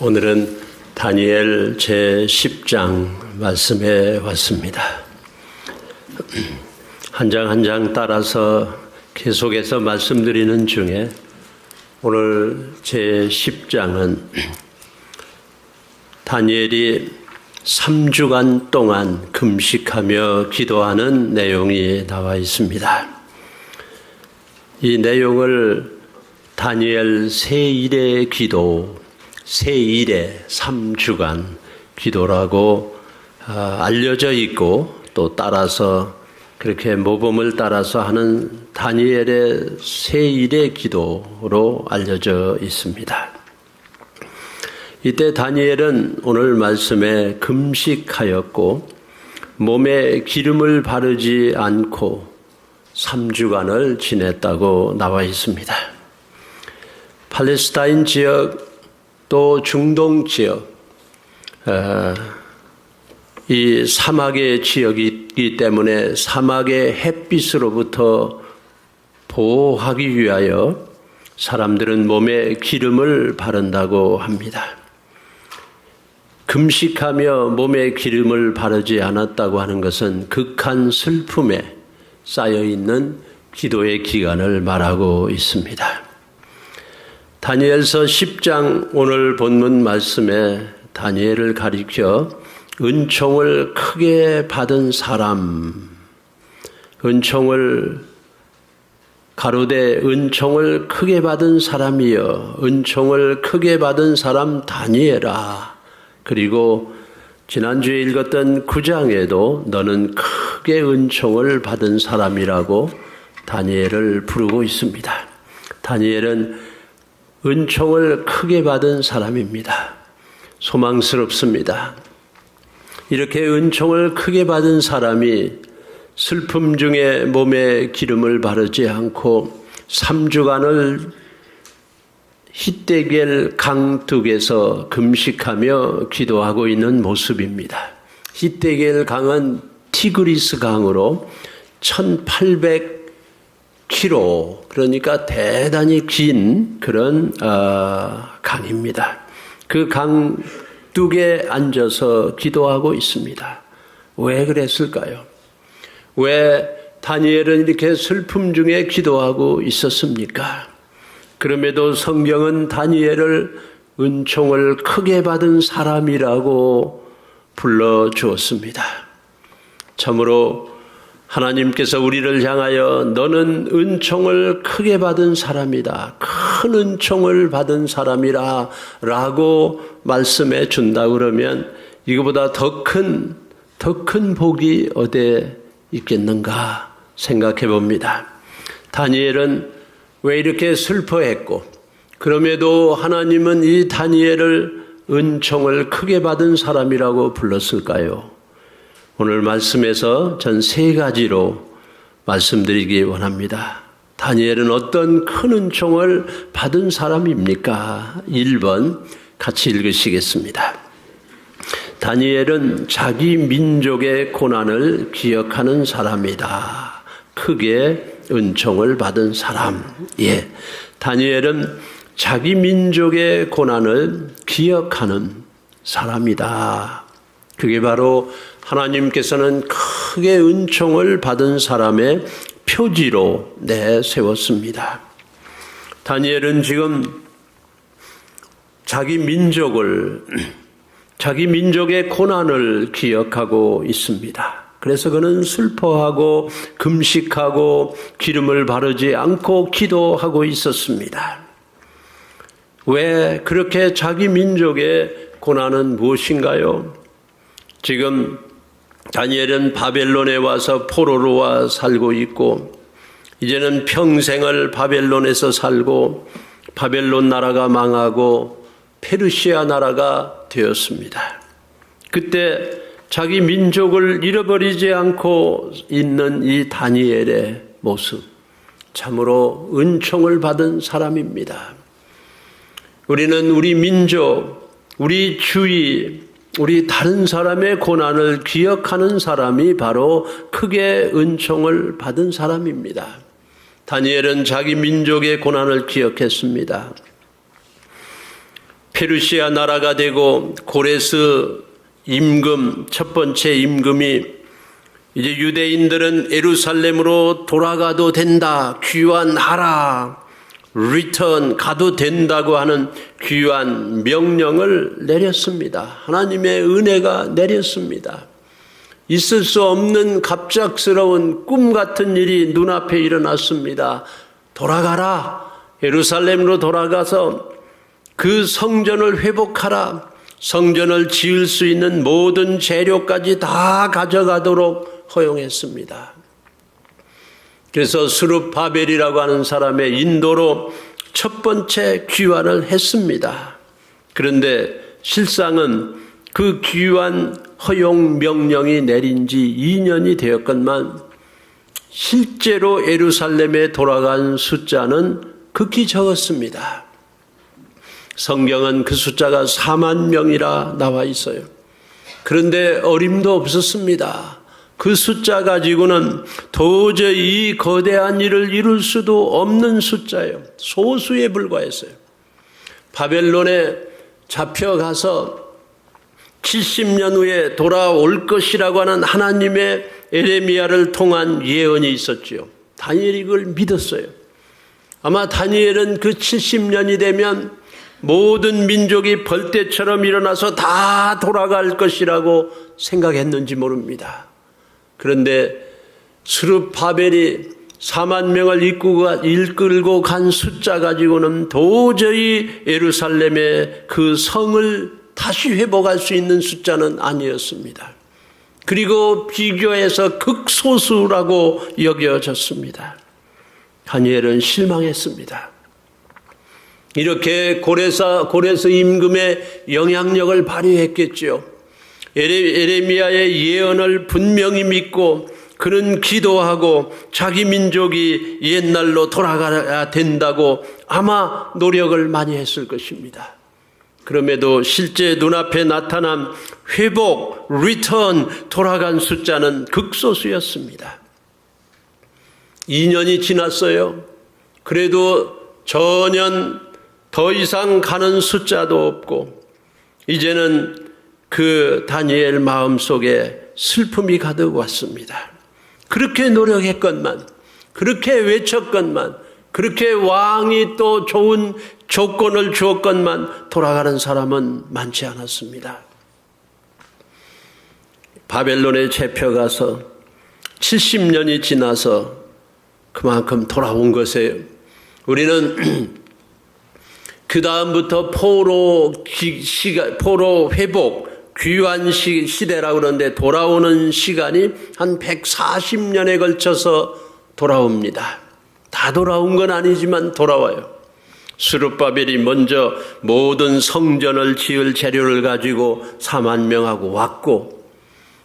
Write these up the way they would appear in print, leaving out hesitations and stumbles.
오늘은 다니엘 제10장 말씀에 왔습니다. 한 장 한 장 따라서 계속해서 말씀드리는 중에 오늘 제10장은 다니엘이 3주간 동안 금식하며 기도하는 내용이 나와 있습니다. 이 내용을 다니엘 세일의 기도, 세일의 3주간 기도라고 알려져 있고, 또 따라서 그렇게 모범을 따라서 하는 다니엘의 세일의 기도로 알려져 있습니다. 이때 다니엘은 오늘 말씀에 금식하였고 몸에 기름을 바르지 않고 3주간을 지냈다고 나와 있습니다. 팔레스타인 지역 또 중동 지역, 이 사막의 지역이기 때문에 사막의 햇빛으로부터 보호하기 위하여 사람들은 몸에 기름을 바른다고 합니다. 금식하며 몸에 기름을 바르지 않았다고 하는 것은 극한 슬픔에 쌓여있는 기도의 기간을 말하고 있습니다. 다니엘서 10장 오늘 본문 말씀에 다니엘을 가리켜 은총을 크게 받은 사람, 가로되 은총을 크게 받은 사람이여, 은총을 크게 받은 사람 다니엘아. 그리고 지난주에 읽었던 9장에도 너는 크게 은총을 받은 사람이라고 다니엘을 부르고 있습니다. 다니엘은 은총을 크게 받은 사람입니다. 소망스럽습니다. 이렇게 은총을 크게 받은 사람이 슬픔 중에 몸에 기름을 바르지 않고 3주간을 히데겔 강둑에서 금식하며 기도하고 있는 모습입니다. 히데겔 강은 티그리스 강으로 1800km, 그러니까 대단히 긴 그런 강입니다. 그 강둑에 앉아서 기도하고 있습니다. 왜 그랬을까요? 왜 다니엘은 이렇게 슬픔 중에 기도하고 있었습니까? 그럼에도 성경은 다니엘을 은총을 크게 받은 사람이라고 불러주었습니다. 참으로 하나님께서 우리를 향하여 너는 은총을 크게 받은 사람이다, 큰 은총을 받은 사람이라 라고 말씀해 준다 그러면 이거보다 더 큰 복이 어디에 있겠는가 생각해 봅니다. 다니엘은 왜 이렇게 슬퍼했고, 그럼에도 하나님은 이 다니엘을 은총을 크게 받은 사람이라고 불렀을까요? 오늘 말씀에서 전 3가지로 말씀드리기 원합니다. 다니엘은 어떤 큰 은총을 받은 사람입니까? 1번 같이 읽으시겠습니다. 다니엘은 자기 민족의 고난을 기억하는 사람이다. 크게 은총을 받은 사람. 예, 다니엘은 자기 민족의 고난을 기억하는 사람이다. 그게 바로 하나님께서는 크게 은총을 받은 사람의 표지로 내세웠습니다. 다니엘은 지금 자기 민족의 고난을 기억하고 있습니다. 그래서 그는 슬퍼하고 금식하고 기름을 바르지 않고 기도하고 있었습니다. 왜 그렇게 자기 민족의 고난은 무엇인가요? 지금 다니엘은 바벨론에 와서 포로로 살고 있고, 이제는 평생을 바벨론에서 살고 바벨론 나라가 망하고 페르시아 나라가 되었습니다. 그때 자기 민족을 잃어버리지 않고 있는 이 다니엘의 모습, 참으로 은총을 받은 사람입니다. 우리는 우리 민족, 우리 주위, 우리 다른 사람의 고난을 기억하는 사람이 바로 크게 은총을 받은 사람입니다. 다니엘은 자기 민족의 고난을 기억했습니다. 페르시아 나라가 되고 고레스 임금, 첫 번째 임금이 이제 유대인들은 예루살렘으로 돌아가도 된다, 귀환하라, 리턴 가도 된다고 하는 귀환 명령을 내렸습니다. 하나님의 은혜가 내렸습니다. 있을 수 없는 갑작스러운 꿈 같은 일이 눈앞에 일어났습니다. 돌아가라, 예루살렘으로 돌아가서 그 성전을 회복하라, 성전을 지을 수 있는 모든 재료까지 다 가져가도록 허용했습니다. 그래서 스룹바벨이라고 하는 사람의 인도로 첫 번째 귀환을 했습니다. 그런데 실상은 그 귀환 허용 명령이 내린 지 2년이 되었건만 실제로 예루살렘에 돌아간 숫자는 극히 적었습니다. 성경은 그 숫자가 4만 명이라 나와 있어요. 그런데 어림도 없었습니다. 그 숫자 가지고는 도저히 이 거대한 일을 이룰 수도 없는 숫자예요. 소수에 불과했어요. 바벨론에 잡혀가서 70년 후에 돌아올 것이라고 하는 하나님의 에레미야를 통한 예언이 있었지요. 다니엘이 그걸 믿었어요. 아마 다니엘은 그 70년이 되면 모든 민족이 벌떼처럼 일어나서 다 돌아갈 것이라고 생각했는지 모릅니다. 그런데 스룹바벨이 4만 명을 이끌고 간 숫자 가지고는 도저히 예루살렘의 그 성을 다시 회복할 수 있는 숫자는 아니었습니다. 그리고 비교해서 극소수라고 여겨졌습니다. 다니엘은 실망했습니다. 이렇게 고레스 임금의 영향력을 발휘했겠지요. 에레미야의 예언을 분명히 믿고 그는 기도하고 자기 민족이 옛날로 돌아가야 된다고 아마 노력을 많이 했을 것입니다. 그럼에도 실제 눈앞에 나타난 회복, 리턴, 돌아간 숫자는 극소수였습니다. 2년이 지났어요. 그래도 전혀 더 이상 가는 숫자도 없고 이제는 그 다니엘 마음속에 슬픔이 가득 왔습니다. 그렇게 노력했건만, 그렇게 외쳤건만, 그렇게 왕이 또 좋은 조건을 주었건만 돌아가는 사람은 많지 않았습니다. 바벨론에 잡혀가서 70년이 지나서 그만큼 돌아온 것이에요. 우리는 그 다음부터 포로 회복, 귀환 시대라고 그러는데 돌아오는 시간이 한 140년에 걸쳐서 돌아옵니다. 다 돌아온 건 아니지만 돌아와요. 스룹바벨이 먼저 모든 성전을 지을 재료를 가지고 4만 명하고 왔고,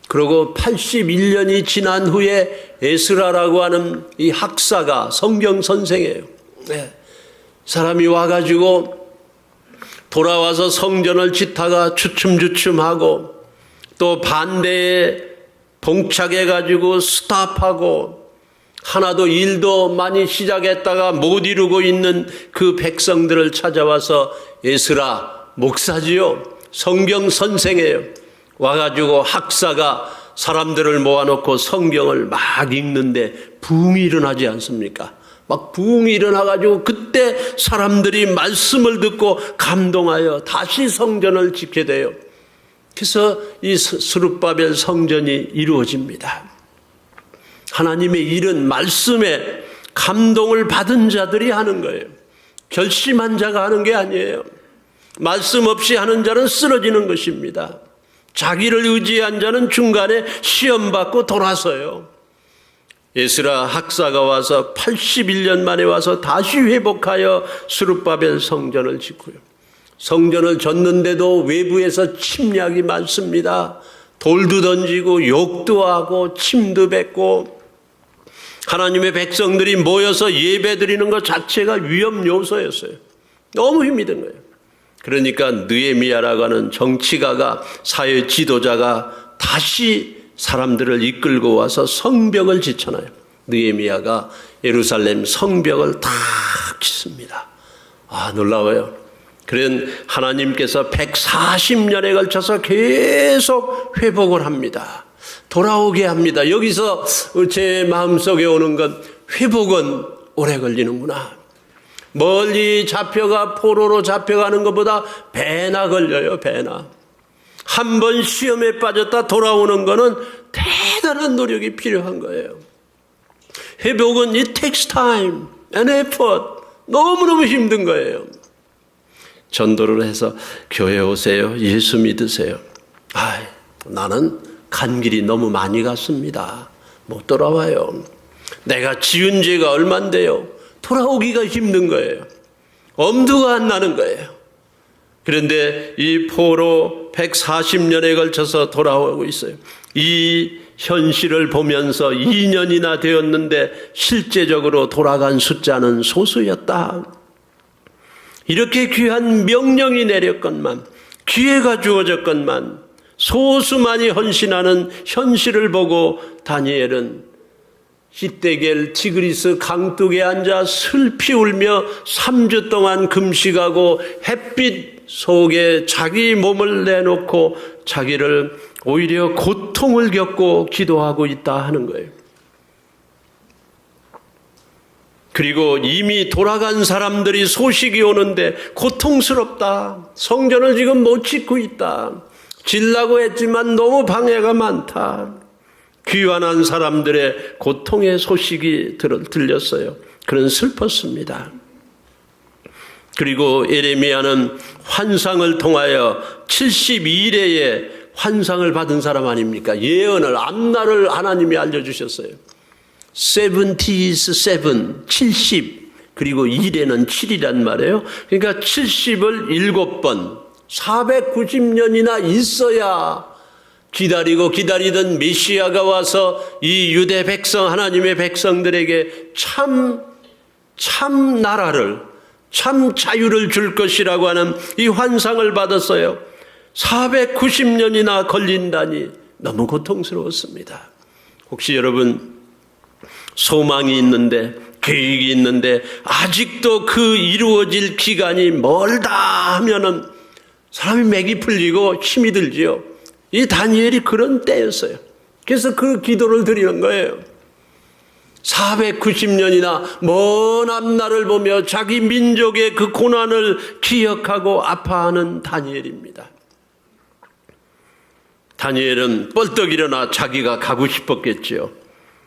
그리고 81년이 지난 후에 에스라라고 하는 이 학사가 성경 선생이에요. 네. 사람이 와가지고 돌아와서 성전을 짓다가 주춤주춤하고 또 반대에 봉착해가지고 스탑하고 하나도 일도 많이 시작했다가 못 이루고 있는 그 백성들을 찾아와서 에스라 목사지요, 성경 선생이에요. 와가지고 학사가 사람들을 모아놓고 성경을 막 읽는데 붕이 일어나지 않습니까? 막 붕이 일어나가지고 그때 사람들이 말씀을 듣고 감동하여 다시 성전을 짓게 돼요. 그래서 이 스룹바벨 성전이 이루어집니다. 하나님의 일은 말씀에 감동을 받은 자들이 하는 거예요. 결심한 자가 하는 게 아니에요. 말씀 없이 하는 자는 쓰러지는 것입니다. 자기를 의지한 자는 중간에 시험받고 돌아서요. 에스라 학사가 와서 81년 만에 와서 다시 회복하여 스룹바벨 성전을 짓고요. 성전을 졌는데도 외부에서 침략이 많습니다. 돌도 던지고 욕도 하고 침도 뱉고 하나님의 백성들이 모여서 예배드리는 것 자체가 위험 요소였어요. 너무 힘이 든 거예요. 그러니까 느헤미야라고 하는 정치가가, 사회 지도자가 다시 사람들을 이끌고 와서 성벽을 짓잖아요. 느헤미야가 예루살렘 성벽을 다 짓습니다. 아, 놀라워요. 그런 하나님께서 140년에 걸쳐서 계속 회복을 합니다. 돌아오게 합니다. 여기서 제 마음속에 오는 건 회복은 오래 걸리는구나. 멀리 잡혀가 포로로 잡혀가는 것보다 배나 걸려요. 배나. 한 번 시험에 빠졌다 돌아오는 거는 대단한 노력이 필요한 거예요. 회복은 it takes time and effort. 너무너무 힘든 거예요. 전도를 해서 교회 오세요. 예수 믿으세요. 나는 간 길이 너무 많이 갔습니다. 못 돌아와요. 내가 지은 죄가 얼만데요. 돌아오기가 힘든 거예요. 엄두가 안 나는 거예요. 그런데 이 포로 140년에 걸쳐서 돌아오고 있어요. 이 현실을 보면서 2년이나 되었는데 실제적으로 돌아간 숫자는 소수였다. 이렇게 귀한 명령이 내렸건만, 기회가 주어졌건만 소수만이 헌신하는 현실을 보고 다니엘은 히데겔 티그리스 강둑에 앉아 슬피 울며 3주 동안 금식하고 햇빛 속에 자기 몸을 내놓고 자기를 오히려 고통을 겪고 기도하고 있다 하는 거예요. 그리고 이미 돌아간 사람들이 소식이 오는데 고통스럽다. 성전을 지금 못 짓고 있다. 질라고 했지만 너무 방해가 많다. 귀환한 사람들의 고통의 소식이 들렸어요. 그는 슬펐습니다. 그리고 예레미야는 환상을 통하여 72일에 환상을 받은 사람 아닙니까? 예언을, 앞날을 하나님이 알려주셨어요. 70 is 70, 그리고 1에는 7이란 말이에요. 그러니까 70을 7번, 490년이나 있어야 기다리던 메시아가 와서 이 유대 백성, 하나님의 백성들에게 참 나라를, 참 자유를 줄 것이라고 하는 이 환상을 받았어요. 490년이나 걸린다니 너무 고통스러웠습니다. 혹시 여러분 소망이 있는데, 계획이 있는데 아직도 그 이루어질 기간이 멀다 하면은 사람이 맥이 풀리고 힘이 들지요. 이 다니엘이 그런 때였어요. 그래서 그 기도를 드리는 거예요. 490년이나 먼 앞날을 보며 자기 민족의 그 고난을 기억하고 아파하는 다니엘입니다. 다니엘은 뻘떡 일어나 자기가 가고 싶었겠지요.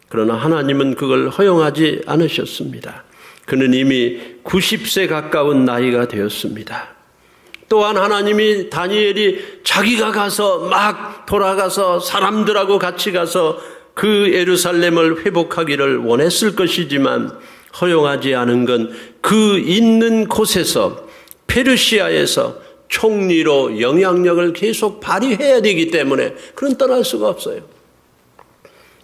그러나 하나님은 그걸 허용하지 않으셨습니다. 그는 이미 90세 가까운 나이가 되었습니다. 또한 하나님이 다니엘이 자기가 가서 막 돌아가서 사람들하고 같이 가서 그 예루살렘을 회복하기를 원했을 것이지만 허용하지 않은 건 그 있는 곳에서 페르시아에서 총리로 영향력을 계속 발휘해야 되기 때문에 그는 떠날 수가 없어요.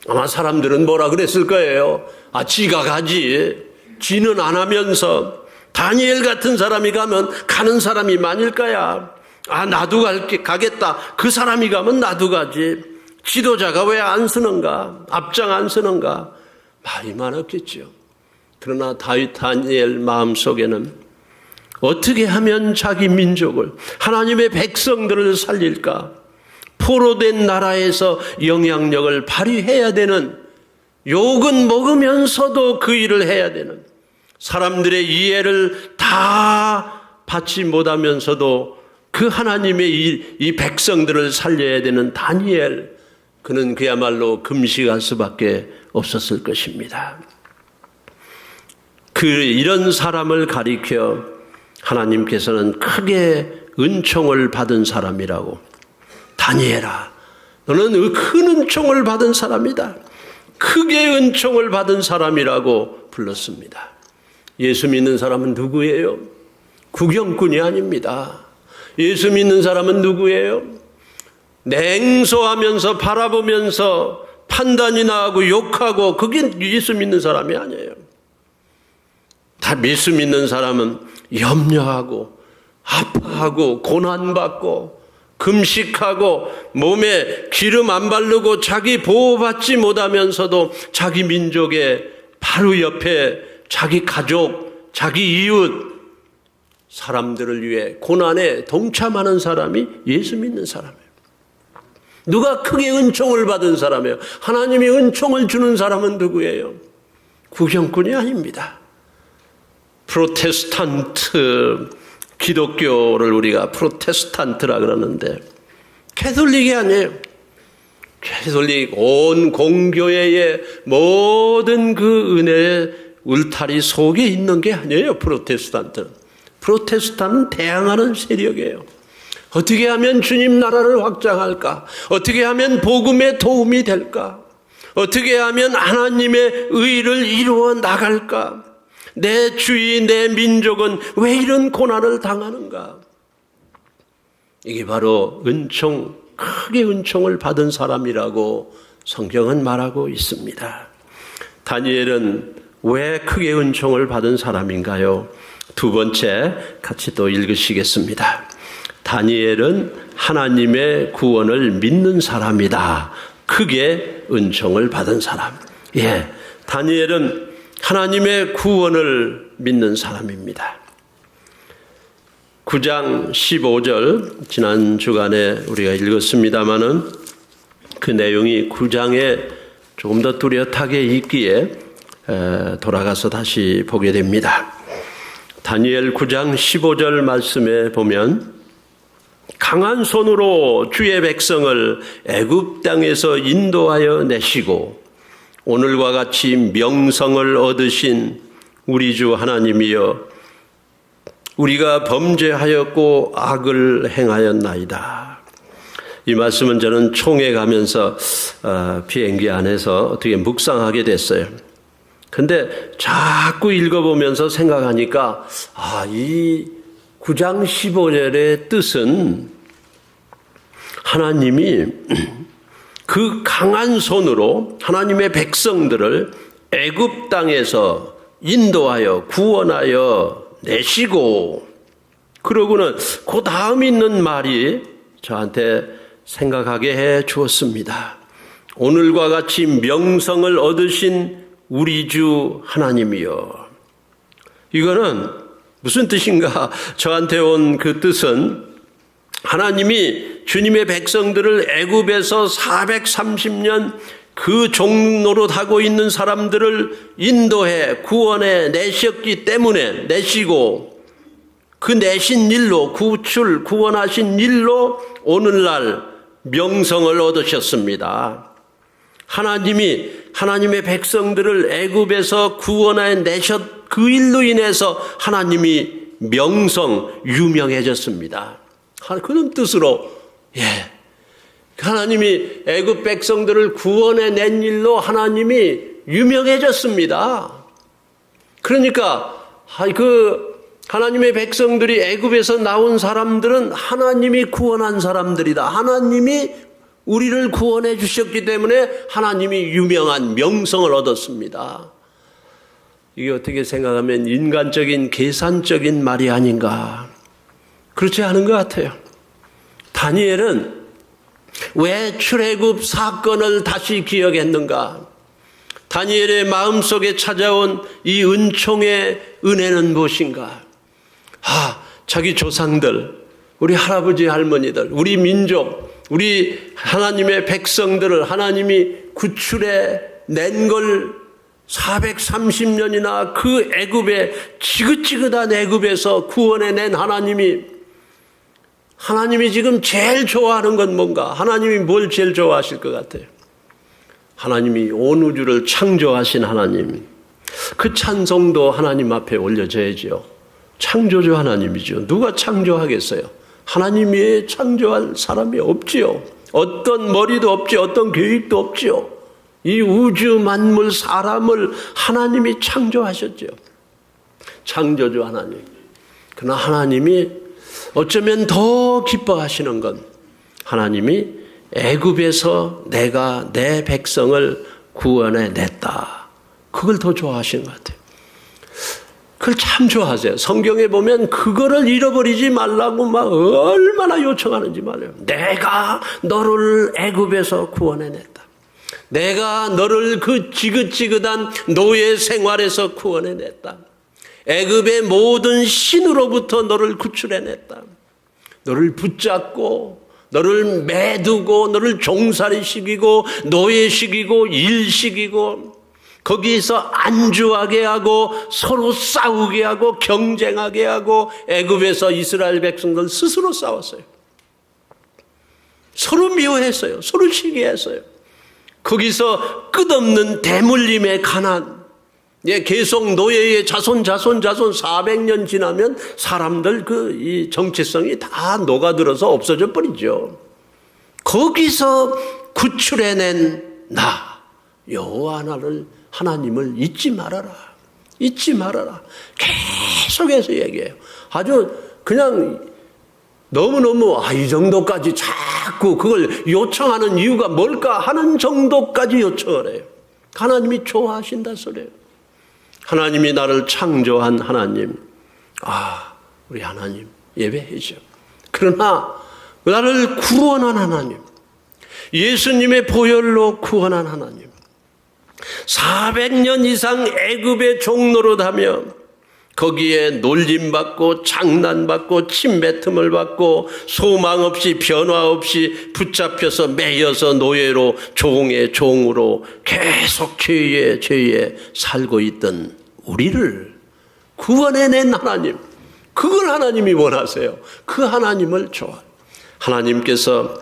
아마 사람들은 뭐라 그랬을 거예요. 지가 가지. 지는 안 하면서 다니엘 같은 사람이 가면 가는 사람이 많을 거야. 나도 가겠다. 그 사람이 가면 나도 가지. 지도자가 왜 안 쓰는가? 앞장 안 쓰는가? 말이 많았겠죠. 그러나 다니엘 마음속에는 어떻게 하면 자기 민족을, 하나님의 백성들을 살릴까? 포로된 나라에서 영향력을 발휘해야 되는, 욕은 먹으면서도 그 일을 해야 되는, 사람들의 이해를 다 받지 못하면서도 그 하나님의 이 백성들을 살려야 되는 다니엘, 그는 그야말로 금식할 수밖에 없었을 것입니다. 이런 사람을 가리켜 하나님께서는 크게 은총을 받은 사람이라고, 다니엘아, 너는 큰 은총을 받은 사람이다. 크게 은총을 받은 사람이라고 불렀습니다. 예수 믿는 사람은 누구예요? 구경꾼이 아닙니다. 예수 믿는 사람은 누구예요? 냉소하면서 바라보면서 판단이나 하고 욕하고, 그게 예수 믿는 사람이 아니에요. 다 예수 믿는 사람은 염려하고 아파하고 고난받고 금식하고 몸에 기름 안 바르고 자기 보호받지 못하면서도 자기 민족의 바로 옆에 자기 가족, 자기 이웃 사람들을 위해 고난에 동참하는 사람이 예수 믿는 사람이에요. 누가 크게 은총을 받은 사람이에요? 하나님이 은총을 주는 사람은 누구예요? 구경꾼이 아닙니다. 프로테스탄트, 기독교를 우리가 프로테스탄트라 그러는데 캐톨릭이 아니에요. 캐톨릭 온 공교회의 모든 그 은혜의 울타리 속에 있는 게 아니에요. 프로테스탄트는. 프로테스탄은 대항하는 세력이에요. 어떻게 하면 주님 나라를 확장할까? 어떻게 하면 복음에 도움이 될까? 어떻게 하면 하나님의 의를 이루어 나갈까? 내 주위, 내 민족은 왜 이런 고난을 당하는가? 이게 바로 크게 은총을 받은 사람이라고 성경은 말하고 있습니다. 다니엘은 왜 크게 은총을 받은 사람인가요? 두 번째, 같이 또 읽으시겠습니다. 다니엘은 하나님의 구원을 믿는 사람이다. 크게 은총을 받은 사람. 예, 다니엘은 하나님의 구원을 믿는 사람입니다. 9장 15절 지난 주간에 우리가 읽었습니다마는 그 내용이 9장에 조금 더 뚜렷하게 있기에 돌아가서 다시 보게 됩니다. 다니엘 9장 15절 말씀에 보면 강한 손으로 주의 백성을 애굽 땅에서 인도하여 내시고 오늘과 같이 명성을 얻으신 우리 주 하나님이여 우리가 범죄하였고 악을 행하였나이다. 이 말씀은 저는 총회 가면서 비행기 안에서 어떻게 묵상하게 됐어요. 근데 자꾸 읽어보면서 생각하니까 이 9장 15절의 뜻은 하나님이 그 강한 손으로 하나님의 백성들을 애굽 땅에서 인도하여 구원하여 내시고 그러고는 그 다음 있는 말이 저한테 생각하게 해 주었습니다. 오늘과 같이 명성을 얻으신 우리 주 하나님이여. 이거는 무슨 뜻인가? 저한테 온 그 뜻은 하나님이 주님의 백성들을 애굽에서 430년 그 종노릇하고 있는 사람들을 인도해 구원해 내셨기 때문에 내시고 그 내신 일로 구원하신 일로 오늘날 명성을 얻으셨습니다. 하나님이 하나님의 백성들을 애굽에서 구원해 내셨 그 일로 인해서 하나님이 유명해졌습니다. 그런 뜻으로 하나님이 애굽 백성들을 구원해 낸 일로 하나님이 유명해졌습니다. 그러니까 하나님의 백성들이 애굽에서 나온 사람들은 하나님이 구원한 사람들이다. 하나님이 우리를 구원해 주셨기 때문에 하나님이 유명한 명성을 얻었습니다. 이게 어떻게 생각하면 인간적인 계산적인 말이 아닌가. 그렇지 않은 것 같아요. 다니엘은 왜 출애굽 사건을 다시 기억했는가? 다니엘의 마음속에 찾아온 이 은총의 은혜는 무엇인가? 자기 조상들, 우리 할아버지 할머니들, 우리 민족, 우리 하나님의 백성들을 하나님이 구출해 낸 걸 430년이나 그 애굽에 지긋지긋한 애굽에서 구원해낸 하나님이 지금 제일 좋아하는 건 뭔가? 하나님이 뭘 제일 좋아하실 것 같아요? 하나님이 온 우주를 창조하신 하나님, 그 찬송도 하나님 앞에 올려져야죠. 창조주 하나님이죠. 누가 창조하겠어요? 하나님이 창조할 사람이 없지요. 어떤 머리도 없지, 어떤 계획도 없지요. 이 우주 만물 사람을 하나님이 창조하셨죠. 창조주 하나님. 그러나 하나님이 어쩌면 더 기뻐하시는 건 하나님이 애굽에서 내가 내 백성을 구원해 냈다. 그걸 더 좋아하시는 것 같아요. 그걸 참 좋아하세요. 성경에 보면 그거를 잃어버리지 말라고 막 얼마나 요청하는지 말이에요. 내가 너를 애굽에서 구원해냈다. 내가 너를 그 지긋지긋한 노예 생활에서 구원해냈다. 애굽의 모든 신으로부터 너를 구출해냈다. 너를 붙잡고 너를 매두고 너를 종살이시키고 노예시키고 일시키고 거기에서 안주하게 하고 서로 싸우게 하고 경쟁하게 하고 애굽에서 이스라엘 백성들 스스로 싸웠어요. 서로 미워했어요. 서로 시기했어요. 거기서 끝없는 대물림의 가난. 계속 노예의 자손 400년 지나면 사람들 이 정체성이 다 녹아들어서 없어져 버리죠. 거기서 구출해낸 나 여호와 하나님을 잊지 말아라. 잊지 말아라. 계속해서 얘기해요. 아주 그냥 너무너무 이 정도까지 자꾸 그걸 요청하는 이유가 뭘까 하는 정도까지 요청을 해요. 하나님이 좋아하신다 소리예요. 하나님이 나를 창조한 하나님, 우리 하나님 예배해줘. 그러나 나를 구원한 하나님, 예수님의 보혈로 구원한 하나님, 400년 이상 애굽의 종노릇하며 거기에 놀림받고 장난받고 침뱉음을 받고 소망 없이 변화 없이 붙잡혀서 매여서 노예로 종의 종으로 계속 죄에 살고 있던 우리를 구원해낸 하나님, 그걸 하나님이 원하세요. 그 하나님을 좋아해요. 하나님께서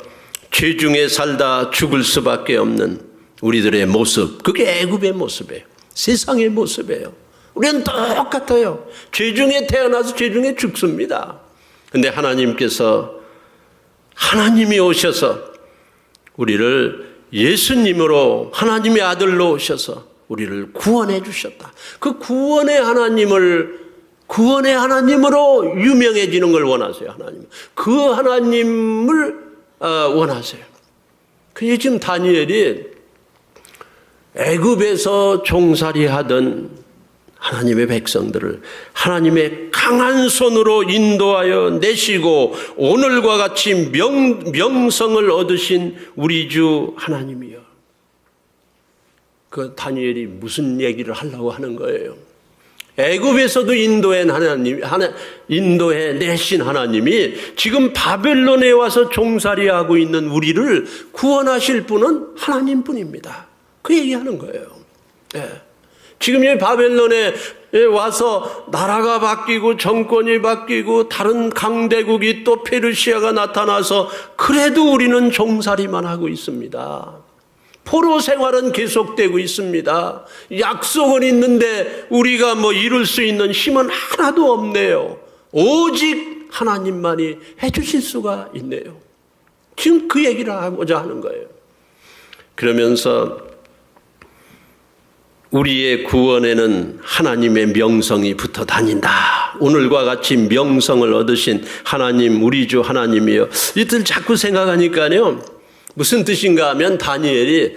죄 중에 살다 죽을 수밖에 없는 우리들의 모습, 그게 애굽의 모습이에요. 세상의 모습이에요. 우리는 똑같아요. 죄 중에 태어나서 죄 중에 죽습니다. 그런데 하나님이 오셔서 우리를 예수님으로 하나님의 아들로 오셔서 우리를 구원해 주셨다. 그 구원의 하나님으로 유명해지는 걸 원하세요. 하나님. 그 하나님을 원하세요. 그게 지금 다니엘이 애굽에서 종살이하던 하나님의 백성들을 하나님의 강한 손으로 인도하여 내시고 오늘과 같이 명성을 얻으신 우리 주 하나님이여. 그 다니엘이 무슨 얘기를 하려고 하는 거예요? 애굽에서도 인도해 내신 하나님이 지금 바벨론에 와서 종살이하고 있는 우리를 구원하실 분은 하나님뿐입니다. 그 얘기하는 거예요. 네. 지금 이 바벨론에 와서 나라가 바뀌고 정권이 바뀌고 다른 강대국이 또 페르시아가 나타나서 그래도 우리는 종살이만 하고 있습니다. 포로 생활은 계속되고 있습니다. 약속은 있는데 우리가 이룰 수 있는 힘은 하나도 없네요. 오직 하나님만이 해주실 수가 있네요. 지금 그 얘기를 하고자 하는 거예요. 그러면서 우리의 구원에는 하나님의 명성이 붙어 다닌다. 오늘과 같이 명성을 얻으신 하나님, 우리 주 하나님이요. 이들 자꾸 생각하니까요. 무슨 뜻인가 하면 다니엘이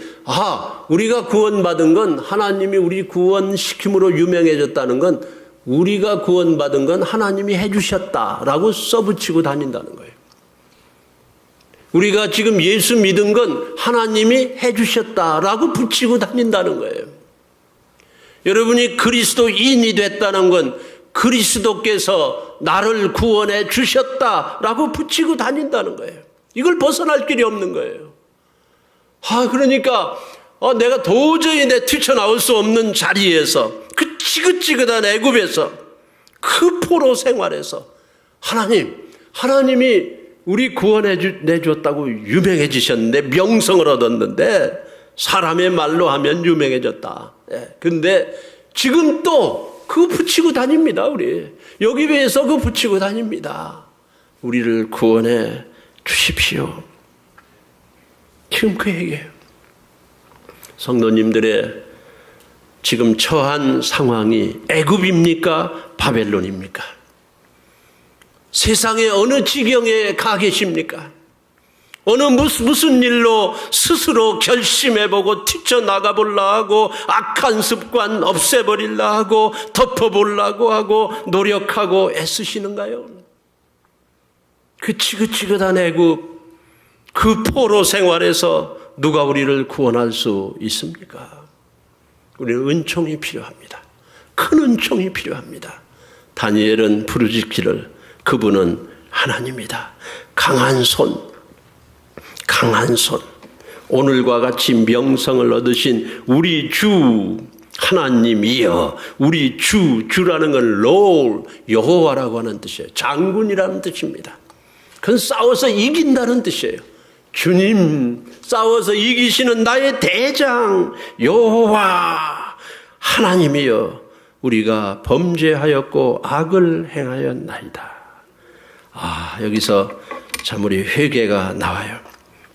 우리가 구원받은 건 하나님이 우리 구원시킴으로 유명해졌다는 건 우리가 구원받은 건 하나님이 해주셨다라고 써붙이고 다닌다는 거예요. 우리가 지금 예수 믿은 건 하나님이 해주셨다라고 붙이고 다닌다는 거예요. 여러분이 그리스도인이 됐다는 건 그리스도께서 나를 구원해 주셨다라고 붙이고 다닌다는 거예요. 이걸 벗어날 길이 없는 거예요. 그러니까 내가 도저히 뛰쳐나올 수 없는 자리에서 그 지긋지긋한 애굽에서 그 포로 생활에서 하나님이 우리 구원해 내줬다고 유명해지셨는데 명성을 얻었는데 사람의 말로 하면 유명해졌다. 근데 지금 또 그거 붙이고 다닙니다. 우리 여기에서 그거 붙이고 다닙니다. 우리를 구원해 주십시오. 지금 그 얘기예요. 성도님들의 지금 처한 상황이 애굽입니까? 바벨론입니까? 세상의 어느 지경에 가 계십니까? 무슨 일로 스스로 결심해보고 뛰쳐나가보려고 하고 악한 습관 없애버리려고 하고 덮어보려고 하고 노력하고 애쓰시는가요? 그 지긋지긋한 애굽, 그 포로 생활에서 누가 우리를 구원할 수 있습니까? 우리는 은총이 필요합니다. 큰 은총이 필요합니다. 다니엘은 부르짖기를 그분은 하나님이다. 강한 손, 오늘과 같이 명성을 얻으신 우리 주 하나님이여. 우리 주라는 건 롤, 여호와라고 하는 뜻이에요. 장군이라는 뜻입니다. 그건 싸워서 이긴다는 뜻이에요. 주님, 싸워서 이기시는 나의 대장 여호와 하나님이여. 우리가 범죄하였고 악을 행하였나이다. 여기서 참 우리 회개가 나와요.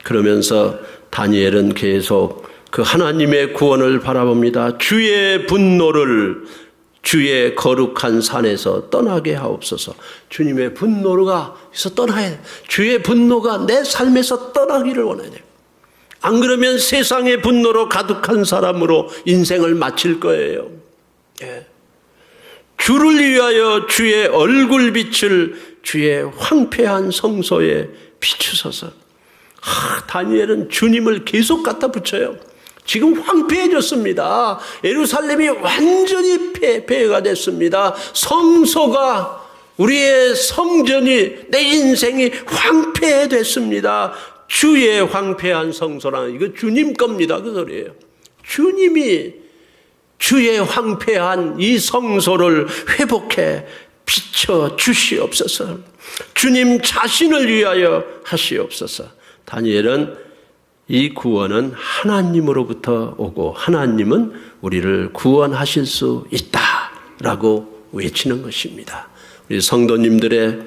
그러면서 다니엘은 계속 그 하나님의 구원을 바라봅니다. 주의 분노를 주의 거룩한 산에서 떠나게 하옵소서. 주님의 분노가 떠나야 돼. 주의 분노가 내 삶에서 떠나기를 원해야 돼. 안 그러면 세상의 분노로 가득한 사람으로 인생을 마칠 거예요. 주를 위하여 주의 얼굴빛을 주의 황폐한 성소에 비추소서. 다니엘은 주님을 계속 갖다 붙여요. 지금 황폐해졌습니다. 예루살렘이 완전히 폐해가 됐습니다. 성소가, 우리의 성전이, 내 인생이 황폐해됐습니다. 주의 황폐한 성소라는 이거 주님 겁니다. 그 소리예요. 주님이 주의 황폐한 이 성소를 회복해 비춰 주시옵소서. 주님 자신을 위하여 하시옵소서. 다니엘은 이 구원은 하나님으로부터 오고 하나님은 우리를 구원하실 수 있다라고 외치는 것입니다. 우리 성도님들의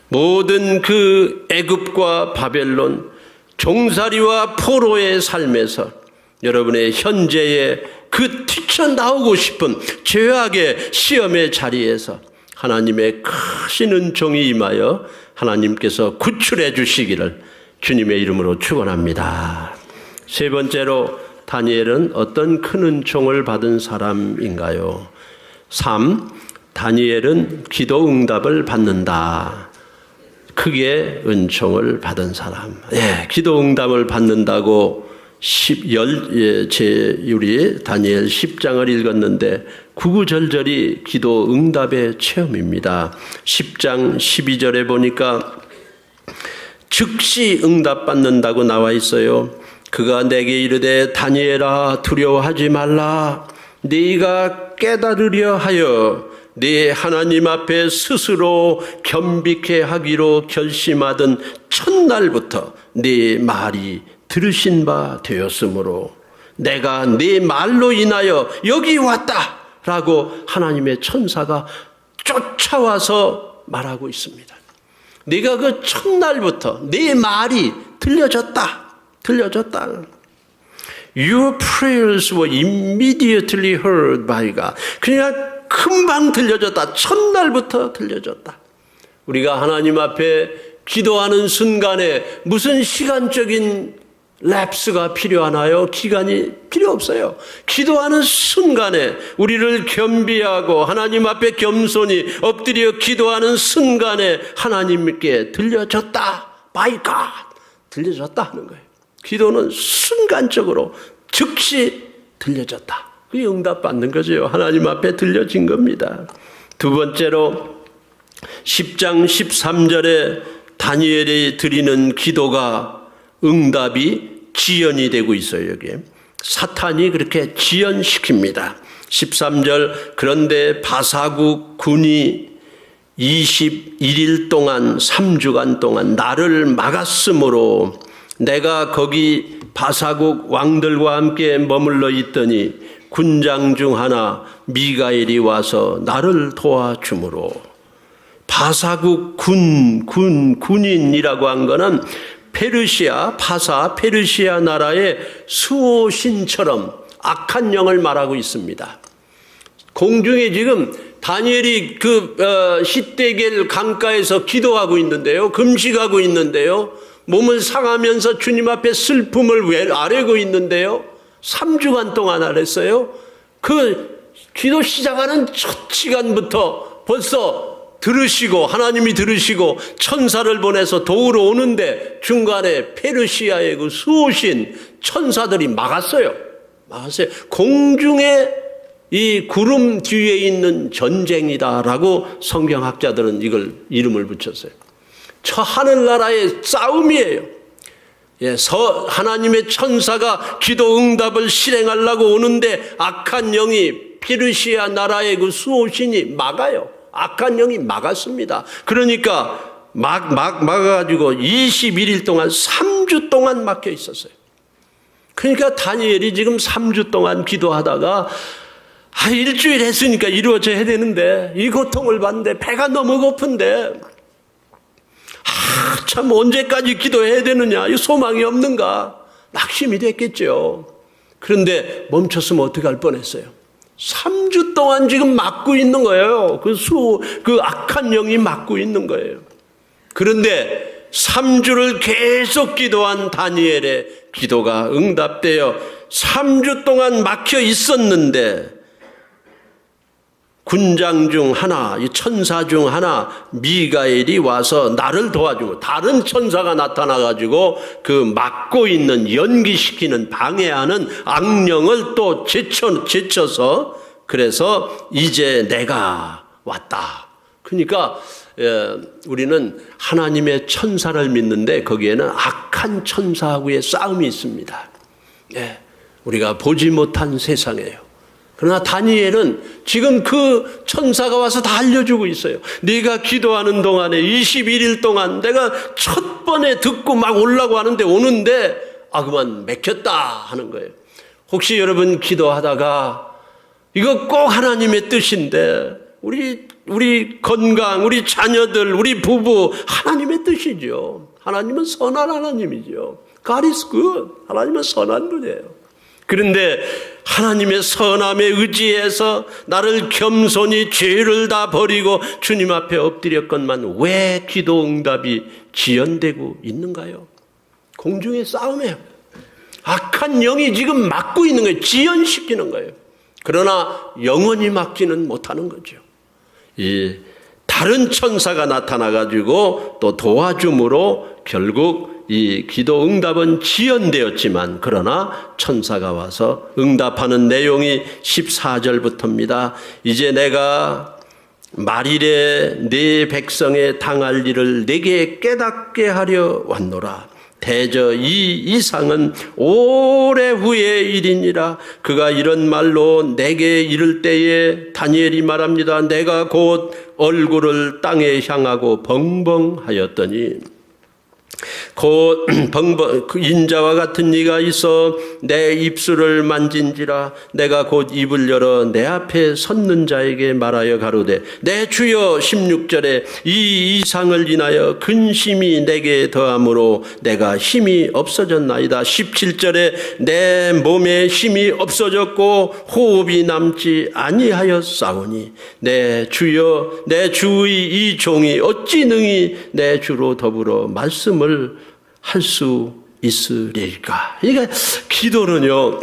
모든 그 애굽과 바벨론 종살이와 포로의 삶에서 여러분의 현재의 그 뛰쳐나오고 싶은 죄악의 시험의 자리에서 하나님의 크신 은총이 임하여 하나님께서 구출해 주시기를 주님의 이름으로 축원합니다. 세 번째로 다니엘은 어떤 큰 은총을 받은 사람인가요? 3. 다니엘은 기도 응답을 받는다. 크게 은총을 받은 사람. 기도 응답을 받는다고 우리 다니엘 10장을 읽었는데 구구절절이 기도 응답의 체험입니다. 10장 12절에 보니까 즉시 응답받는다고 나와 있어요. 그가 내게 이르되 다니엘아 두려워하지 말라. 네가 깨달으려 하여 네 하나님 앞에 스스로 겸비케 하기로 결심하던 첫날부터 네 말이 들으신 바 되었으므로 내가 네 말로 인하여 여기 왔다 라고 하나님의 천사가 쫓아와서 말하고 있습니다. 네가 그 첫날부터 네 말이 들려졌다. Your prayers were immediately heard by God. 그냥 금방 들려졌다. 첫날부터 들려졌다. 우리가 하나님 앞에 기도하는 순간에 무슨 시간적인 랩스가 필요하나요? 기간이 필요 없어요. 기도하는 순간에 우리를 겸비하고 하나님 앞에 겸손히 엎드려 기도하는 순간에 하나님께 들려졌다. By God. 들려졌다 하는 거예요. 기도는 순간적으로 즉시 들려졌다. 그게 응답받는 거죠. 하나님 앞에 들려진 겁니다. 두 번째로 10장 13절에 다니엘이 드리는 기도가 응답이 지연이 되고 있어요. 여기에 사탄이 그렇게 지연시킵니다. 13절 그런데 바사국 군이 21일 동안 3주간 동안 나를 막았으므로 내가 거기 바사국 왕들과 함께 머물러 있더니 군장 중 하나 미가엘이 와서 나를 도와주므로 바사국 군인이라고 한 거는 페르시아 나라의 수호신처럼 악한 영을 말하고 있습니다. 공중에 지금 다니엘이 시떼겔 강가에서 기도하고 있는데요. 금식하고 있는데요. 몸을 상하면서 주님 앞에 슬픔을 아뢰고 있는데요. 3주간 동안 아랬어요. 그 기도 시작하는 첫 시간부터 벌써 하나님이 들으시고 천사를 보내서 도우러 오는데 중간에 페르시아의 그 수호신 천사들이 막았어요. 공중에 이 구름 뒤에 있는 전쟁이다라고 성경학자들은 이걸 이름을 붙였어요. 저 하늘나라의 싸움이에요. 예, 하나님의 천사가 기도 응답을 실행하려고 오는데 악한 영이 피르시아 나라의 그 수호신이 막아요. 악한 영이 막았습니다. 그러니까 막아가지고 21일 동안 3주 동안 막혀 있었어요. 그러니까 다니엘이 지금 3주 동안 기도하다가 일주일 했으니까 이루어져야 되는데 이 고통을 받는데 배가 너무 고픈데 참 언제까지 기도해야 되느냐, 이 소망이 없는가 낙심이 됐겠죠. 그런데 멈췄으면 어떻게 할 뻔했어요. 3주 동안 지금 막고 있는 거예요. 그 악한 영이 막고 있는 거예요. 그런데 3주를 계속 기도한 다니엘의 기도가 응답되어 3주 동안 막혀 있었는데 군장 중 하나, 이 천사 중 하나 미가엘이 와서 나를 도와주고 다른 천사가 나타나가지고 그 막고 있는 연기시키는 방해하는 악령을 또 제쳐서 그래서 이제 내가 왔다. 그러니까 우리는 하나님의 천사를 믿는데 거기에는 악한 천사하고의 싸움이 있습니다. 우리가 보지 못한 세상이에요. 그러나 다니엘은 지금 그 천사가 와서 다 알려주고 있어요. 네가 기도하는 동안에 21일 동안 내가 첫 번에 듣고 막 오려고 하는데 오는데 그만 맥혔다 하는 거예요. 혹시 여러분 기도하다가 이거 꼭 하나님의 뜻인데 우리 건강, 우리 자녀들, 우리 부부 하나님의 뜻이죠. 하나님은 선한 하나님이죠. God is good. 하나님은 선한 분이에요. 그런데 하나님의 선함에 의지해서 나를 겸손히 죄를 다 버리고 주님 앞에 엎드렸건만 왜 기도 응답이 지연되고 있는가요? 공중의 싸움이에요. 악한 영이 지금 막고 있는 거예요. 지연시키는 거예요. 그러나 영원히 막지는 못하는 거죠. 이 다른 천사가 나타나가지고 또 도와줌으로 결국 이 기도 응답은 지연되었지만 그러나 천사가 와서 응답하는 내용이 14절부터입니다. 이제 내가 말일에 네 백성의 당할 일을 내게 깨닫게 하려 왔노라. 대저 이 이상은 오래 후의 일이니라. 그가 이런 말로 내게 이를 때에 다니엘이 말합니다. 내가 곧 얼굴을 땅에 향하고 벙벙하였더니 곧 그 인자와 같은 네가 있어 내 입술을 만진지라. 내가 곧 입을 열어 내 앞에 섰는 자에게 말하여 가로되 내 주여 16절에 이 이상을 인하여 근심이 내게 더함으로 내가 힘이 없어졌나이다. 17절에 내 몸에 힘이 없어졌고 호흡이 남지 아니하였사오니 내 주여 내 주의 이 종이 어찌 능히 내 주로 더불어 말씀을 할 수 있으리까. 그러니까 기도는요,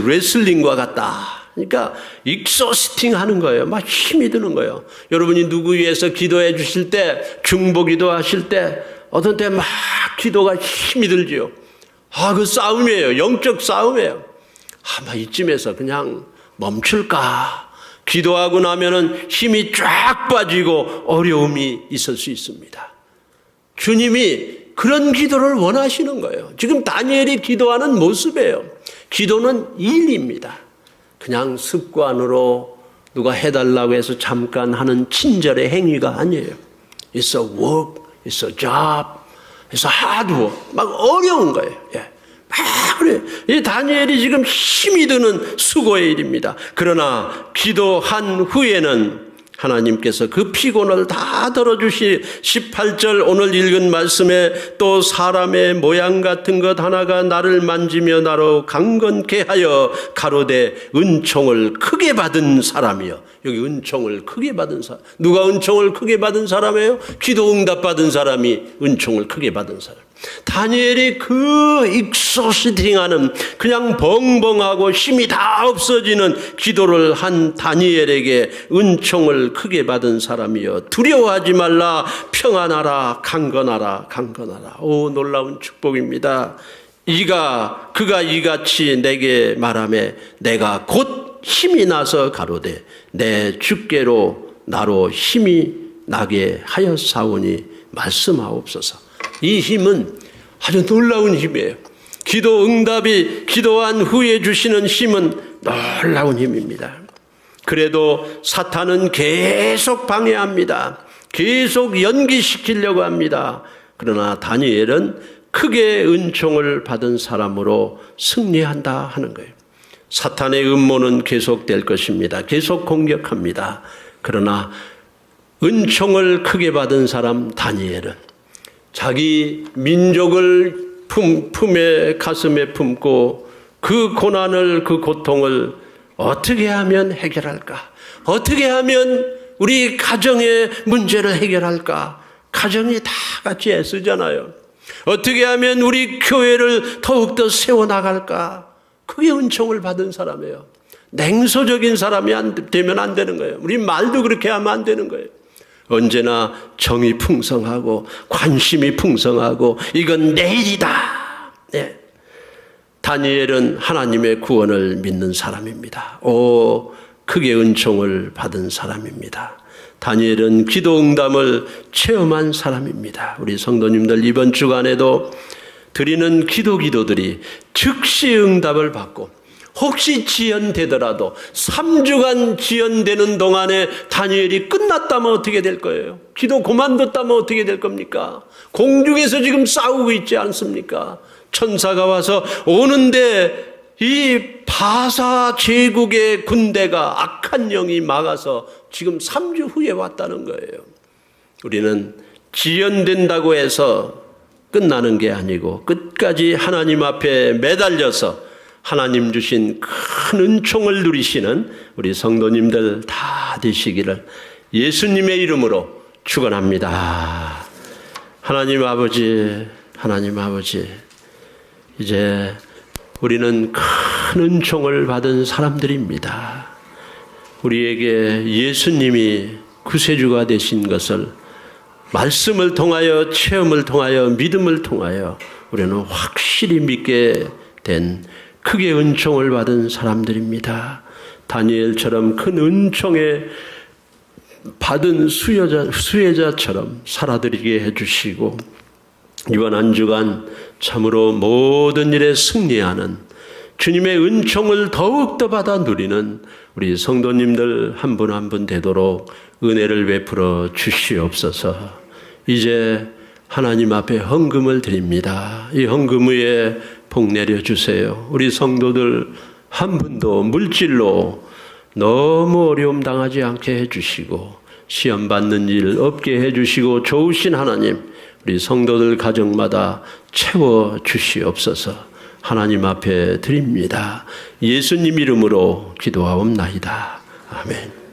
레슬링과 같다. 그러니까 익소스팅 하는 거예요. 막 힘이 드는 거예요. 여러분이 누구 위해서 기도해 주실 때, 중보기도 하실 때 어떤 때 막 기도가 힘이 들지요. 그 싸움이에요. 영적 싸움이에요. 막 이쯤에서 그냥 멈출까. 기도하고 나면은 힘이 쫙 빠지고 어려움이 있을 수 있습니다. 주님이 그런 기도를 원하시는 거예요. 지금 다니엘이 기도하는 모습이에요. 기도는 일입니다. 그냥 습관으로 누가 해달라고 해서 잠깐 하는 친절의 행위가 아니에요. It's a work, it's a job, it's a hard work. 막 어려운 거예요. 그래. 이 다니엘이 지금 힘이 드는 수고의 일입니다. 그러나 기도한 후에는 하나님께서 그 피곤을 다 덜어주시 18절 오늘 읽은 말씀에 또 사람의 모양 같은 것 하나가 나를 만지며 나로 강건케 하여 가로되 은총을 크게 받은 사람이여. 여기 은총을 크게 받은 사람. 누가 은총을 크게 받은 사람이에요? 기도 응답 받은 사람이 은총을 크게 받은 사람. 다니엘이 그 익소시팅하는 그냥 벙벙하고 힘이 다 없어지는 기도를 한 다니엘에게 은총을 크게 받은 사람이여 두려워하지 말라 평안하라 강건하라. 오 놀라운 축복입니다. 그가 이같이 내게 말하매 내가 곧 힘이 나서 가로되 내 주께로 나로 힘이 나게 하였사오니 말씀하옵소서. 이 힘은 아주 놀라운 힘이에요. 기도 응답이 기도한 후에 주시는 힘은 놀라운 힘입니다. 그래도 사탄은 계속 방해합니다. 계속 연기시키려고 합니다. 그러나 다니엘은 크게 은총을 받은 사람으로 승리한다 하는 거예요. 사탄의 음모는 계속될 것입니다. 계속 공격합니다. 그러나 은총을 크게 받은 사람 다니엘은 자기 민족을 품에 가슴에 품고 그 고난을 그 고통을 어떻게 하면 해결할까? 어떻게 하면 우리 가정의 문제를 해결할까? 가정이 다 같이 애쓰잖아요. 어떻게 하면 우리 교회를 더욱더 세워나갈까? 그게 은총을 받은 사람이에요. 냉소적인 사람이 되면 안 되는 거예요. 우리 말도 그렇게 하면 안 되는 거예요. 언제나 정이 풍성하고 관심이 풍성하고 이건 내일이다. 네. 다니엘은 하나님의 구원을 믿는 사람입니다. 크게 은총을 받은 사람입니다. 다니엘은 기도 응답을 체험한 사람입니다. 우리 성도님들 이번 주간에도 드리는 기도들이 즉시 응답을 받고 혹시 지연되더라도 3주간 지연되는 동안에 다니엘이 끝났다면 어떻게 될 거예요? 기도 그만뒀다면 어떻게 될 겁니까? 공중에서 지금 싸우고 있지 않습니까? 천사가 와서 오는데 이 바사 제국의 군대가 악한 영이 막아서 지금 3주 후에 왔다는 거예요. 우리는 지연된다고 해서 끝나는 게 아니고 끝까지 하나님 앞에 매달려서 하나님 주신 큰 은총을 누리시는 우리 성도님들 다 되시기를 예수님의 이름으로 축원합니다. 하나님 아버지, 이제 우리는 큰 은총을 받은 사람들입니다. 우리에게 예수님이 구세주가 되신 것을 말씀을 통하여 체험을 통하여 믿음을 통하여 우리는 확실히 믿게 된 크게 은총을 받은 사람들입니다. 다니엘처럼 큰 은총에 받은 수혜자처럼 살아드리게 해주시고 이번 한 주간 참으로 모든 일에 승리하는 주님의 은총을 더욱더 받아 누리는 우리 성도님들 한 분 한 분 되도록 은혜를 베풀어 주시옵소서. 이제 하나님 앞에 헌금을 드립니다. 이 헌금 위에 복 내려주세요. 우리 성도들 한 분도 물질로 너무 어려움 당하지 않게 해주시고 시험 받는 일 없게 해주시고 좋으신 하나님 우리 성도들 가정마다 채워주시옵소서. 하나님 앞에 드립니다. 예수님 이름으로 기도하옵나이다. 아멘.